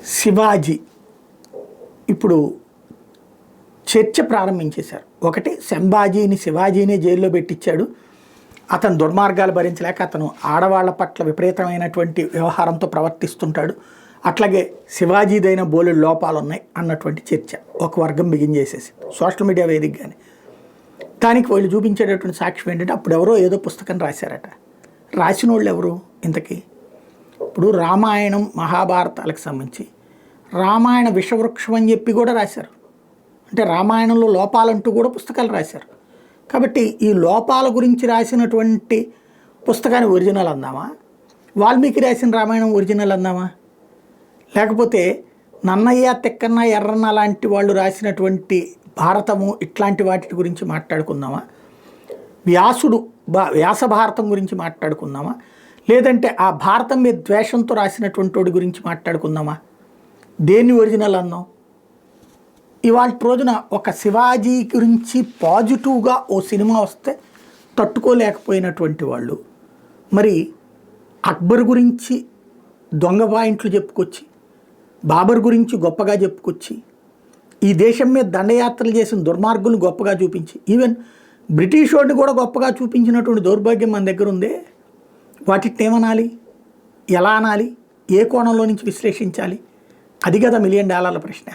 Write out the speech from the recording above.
శివాజీ ఇప్పుడు చర్చ ప్రారంభించేశారు. ఒకటి, సంభాజీని శివాజీనే జైల్లో పెట్టించాడు, అతను దుర్మార్గాలు భరించలేక అతను ఆడవాళ్ల పట్ల విపరీతమైనటువంటి వ్యవహారంతో ప్రవర్తిస్తుంటాడు, అట్లాగే శివాజీదైన బోలెడు లోపాలు ఉన్నాయి అన్నటువంటి చర్చ ఒక వర్గం బిగించేసేసింది సోషల్ మీడియా వేదికగానే. దానికి వాళ్ళు చూపించేటటువంటి సాక్ష్యం ఏంటంటే, అప్పుడు ఎవరో ఏదో పుస్తకం రాశారట. రాసిన వాళ్ళు ఎవరు ఇంతకీ? ఇప్పుడు రామాయణం మహాభారతాలకు సంబంధించి రామాయణ విషవృక్షం అని చెప్పి కూడా రాశారు. అంటే రామాయణంలో లోపాలంటూ కూడా పుస్తకాలు రాశారు. కాబట్టి ఈ లోపాల గురించి రాసినటువంటి పుస్తకాన్ని ఒరిజినల్ అందామా? వాల్మీకి రాసిన రామాయణం ఒరిజినల్ అందామా? లేకపోతే నన్నయ్య, తిక్కన్న, ఎర్రన్న లాంటి వాళ్ళు రాసినటువంటి భారతము ఇట్లాంటి వాటి గురించి మాట్లాడుకుందామా? వ్యాస భారతం గురించి మాట్లాడుకుందామా? లేదంటే ఆ భారతం మీద ద్వేషంతో రాసినటువంటి వాడి గురించి మాట్లాడుకుందామా? దేన్ని ఒరిజినల్ అందాం? ఇవాళ రోజున ఒక శివాజీ గురించి పాజిటివ్గా ఓ సినిమా వస్తే తట్టుకోలేకపోయినటువంటి వాళ్ళు మరి అక్బర్ గురించి దొంగ పాయింట్లు చెప్పుకొచ్చి, బాబర్ గురించి గొప్పగా చెప్పుకొచ్చి, ఈ దేశం మీద దండయాత్రలు చేసిన దుర్మార్గులను గొప్పగా చూపించి, ఈవెన్ బ్రిటిష్ వాడిని కూడా గొప్పగా చూపించినటువంటి దౌర్భాగ్యం మన దగ్గర ఉందే. వాటిని ఏమనాలి? ఎలా అనాలి? ఏ కోణంలో నుంచి విశ్లేషించాలి? అది కదా $1 మిలియన్ ప్రశ్న.